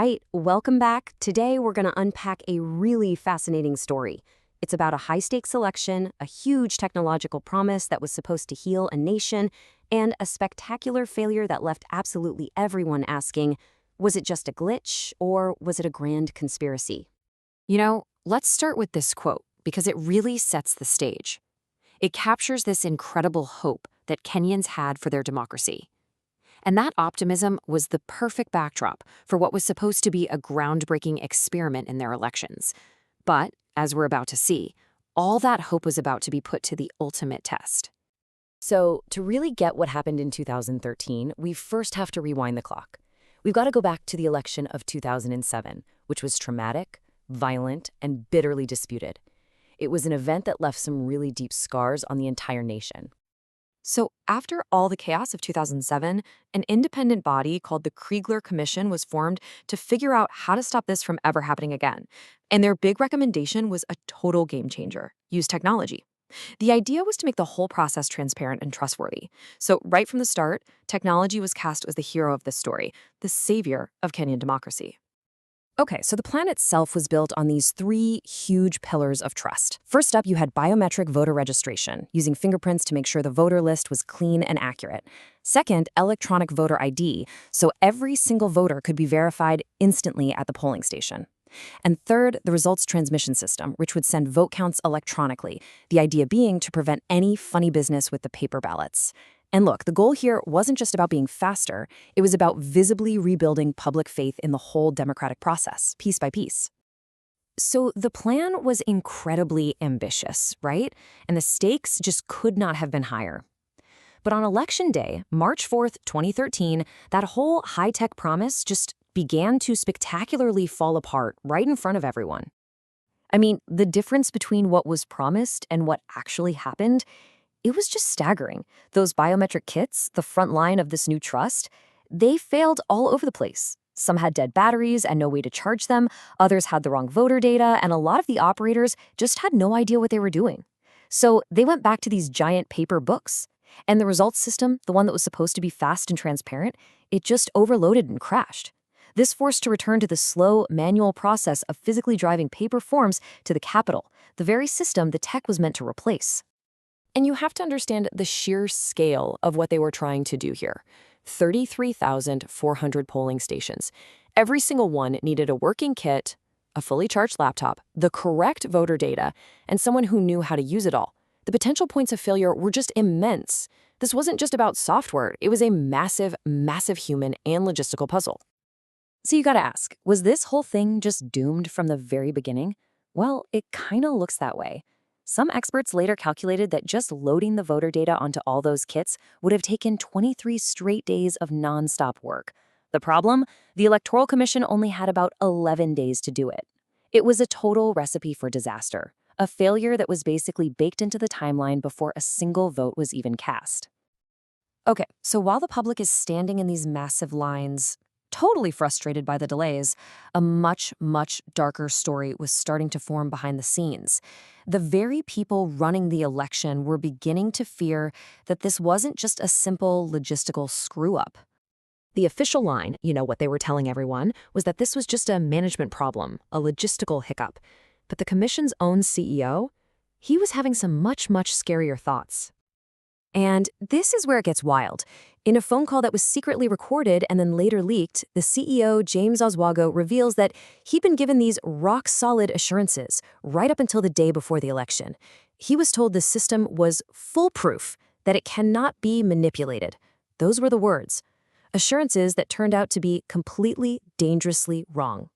right, welcome back. Today we're going to unpack a really fascinating story. It's about a high-stakes election, a huge technological promise that was supposed to heal a nation, and a spectacular failure that left absolutely everyone asking, was it just a glitch, or was it a grand conspiracy? Let's start with this quote, because it really sets the stage. It captures this incredible hope that Kenyans had for their democracy. And that optimism was the perfect backdrop for what was supposed to be a groundbreaking experiment in their elections. But, as we're about to see, all that hope was about to be put to the ultimate test. So, to really get what happened in 2013, we first have to rewind the clock. We've got to go back to the election of 2007, which was traumatic, violent, and bitterly disputed. It was an event that left some really deep scars on the entire nation. So, after all the chaos of 2007, an independent body called the Kriegler Commission was formed to figure out how to stop this from ever happening again. And their big recommendation was a total game changer: use technology. The idea was to make the whole process transparent and trustworthy. So, right from the start, technology was cast as the hero of this story, the savior of Kenyan democracy. Okay, so the plan itself was built on these three huge pillars of trust. First up, you had biometric voter registration, using fingerprints to make sure the voter list was clean and accurate. Second, electronic voter ID, so every single voter could be verified instantly at the polling station. And third, the results transmission system, which would send vote counts electronically, the idea being to prevent any funny business with the paper ballots. And look, the goal here wasn't just about being faster, it was about visibly rebuilding public faith in the whole democratic process, piece by piece. So the plan was incredibly ambitious, right? And the stakes just could not have been higher. But on Election Day, March 4th, 2013, that whole high-tech promise just began to spectacularly fall apart right in front of everyone. I mean, the difference between what was promised and what actually happened, it was just staggering. Those biometric kits, the front line of this new trust, they failed all over the place. Some had dead batteries and no way to charge them, others had the wrong voter data, and a lot of the operators just had no idea what they were doing. So they went back to these giant paper books. And the results system, the one that was supposed to be fast and transparent, it just overloaded and crashed. This forced to return to the slow, manual process of physically driving paper forms to the Capitol, the very system the tech was meant to replace. And you have to understand the sheer scale of what they were trying to do here. 33,400 polling stations. Every single one needed a working kit, a fully charged laptop, the correct voter data, and someone who knew how to use it all. The potential points of failure were just immense. This wasn't just about software, it was a massive, massive human and logistical puzzle. So you gotta ask, was this whole thing just doomed from the very beginning? Well, it kinda looks that way. Some experts later calculated that just loading the voter data onto all those kits would have taken 23 straight days of nonstop work. The problem? The Electoral Commission only had about 11 days to do it. It was a total recipe for disaster, a failure that was basically baked into the timeline before a single vote was even cast. Okay, so while the public is standing in these massive lines, totally frustrated by the delays, a much, much darker story was starting to form behind the scenes. The very people running the election were beginning to fear that this wasn't just a simple logistical screw-up. The official line, what they were telling everyone, was that this was just a management problem, a logistical hiccup. But the commission's own CEO, he was having some much, much scarier thoughts. And this is where it gets wild. In a phone call that was secretly recorded and then later leaked, the CEO, James Oswago, reveals that he'd been given these rock-solid assurances right up until the day before the election. He was told the system was foolproof, that it cannot be manipulated. Those were the words. Assurances that turned out to be completely, dangerously wrong.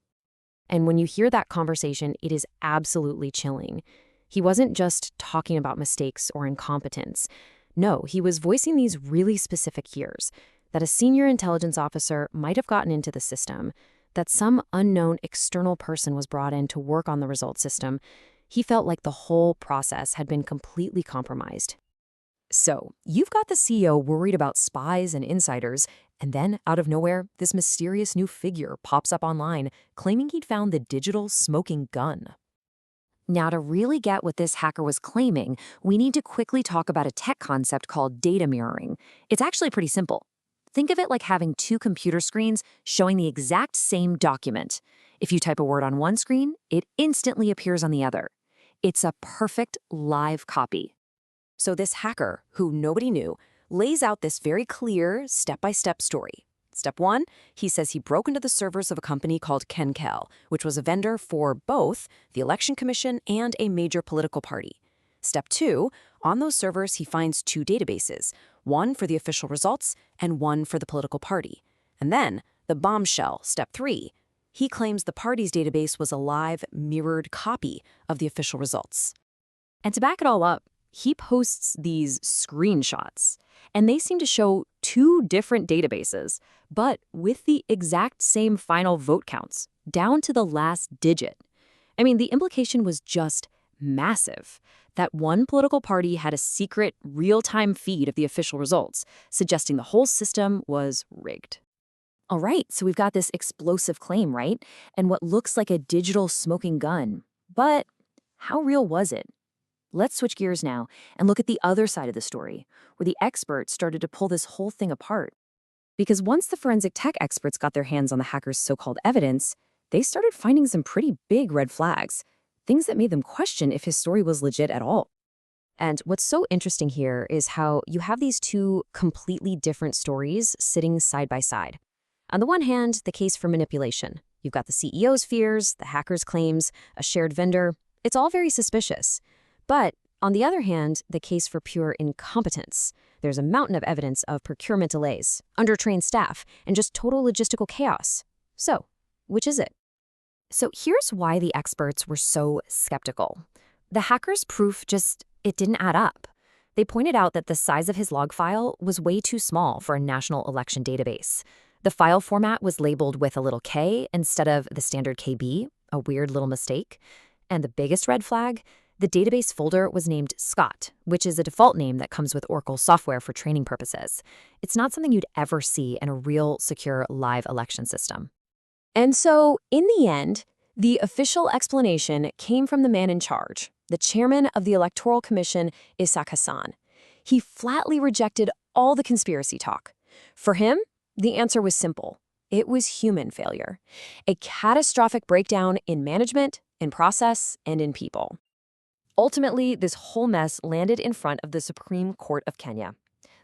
And when you hear that conversation, it is absolutely chilling. He wasn't just talking about mistakes or incompetence. No, he was voicing these really specific fears, that a senior intelligence officer might have gotten into the system, that some unknown external person was brought in to work on the result system. He felt like the whole process had been completely compromised. So, you've got the CEO worried about spies and insiders, and then, out of nowhere, this mysterious new figure pops up online, claiming he'd found the digital smoking gun. Now, to really get what this hacker was claiming, we need to quickly talk about a tech concept called data mirroring. It's actually pretty simple. Think of it like having two computer screens showing the exact same document. If you type a word on one screen, it instantly appears on the other. It's a perfect live copy. So this hacker, who nobody knew, lays out this very clear step-by-step story. Step 1, he says he broke into the servers of a company called Kenkel, which was a vendor for both the Election Commission and a major political party. Step 2, on those servers he finds two databases, one for the official results and one for the political party. And then, the bombshell, step 3, he claims the party's database was a live, mirrored copy of the official results. And to back it all up, he posts these screenshots, and they seem to show two different databases, but with the exact same final vote counts, down to the last digit. I mean, the implication was just massive. That one political party had a secret, real-time feed of the official results, suggesting the whole system was rigged. All right, so we've got this explosive claim, right? And what looks like a digital smoking gun. But how real was it? Let's switch gears now and look at the other side of the story, where the experts started to pull this whole thing apart. Because once the forensic tech experts got their hands on the hackers' so-called evidence, they started finding some pretty big red flags, things that made them question if his story was legit at all. And what's so interesting here is how you have these two completely different stories sitting side by side. On the one hand, the case for manipulation. You've got the CEO's fears, the hacker's claims, a shared vendor. It's all very suspicious. But on the other hand, the case for pure incompetence. There's a mountain of evidence of procurement delays, undertrained staff, and just total logistical chaos. So, which is it? So here's why the experts were so skeptical. The hacker's proof it didn't add up. They pointed out that the size of his log file was way too small for a national election database. The file format was labeled with a little K instead of the standard KB, a weird little mistake. And the biggest red flag? The database folder was named Scott, which is a default name that comes with Oracle software for training purposes. It's not something you'd ever see in a real, secure, live election system. And so, in the end, the official explanation came from the man in charge, the chairman of the Electoral Commission, Isaac Hassan. He flatly rejected all the conspiracy talk. For him, the answer was simple. It was human failure, a catastrophic breakdown in management, in process, and in people. Ultimately, this whole mess landed in front of the Supreme Court of Kenya.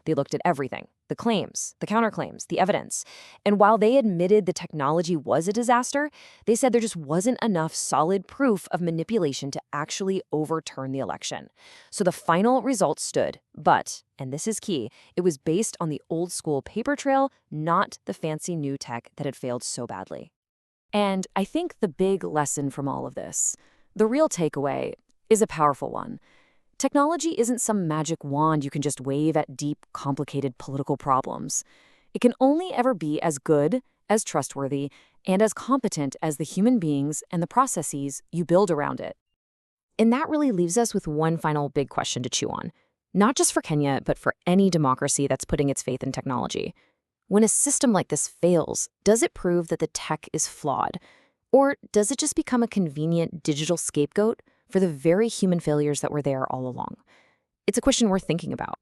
They looked at everything, the claims, the counterclaims, the evidence. And while they admitted the technology was a disaster, they said there just wasn't enough solid proof of manipulation to actually overturn the election. So the final result stood, but, and this is key, it was based on the old school paper trail, not the fancy new tech that had failed so badly. And I think the big lesson from all of this, the real takeaway, is a powerful one. Technology isn't some magic wand you can just wave at deep, complicated political problems. It can only ever be as good, as trustworthy, and as competent as the human beings and the processes you build around it. And that really leaves us with one final big question to chew on, not just for Kenya, but for any democracy that's putting its faith in technology. When a system like this fails, does it prove that the tech is flawed? Or does it just become a convenient digital scapegoat for the very human failures that were there all along? It's a question worth thinking about.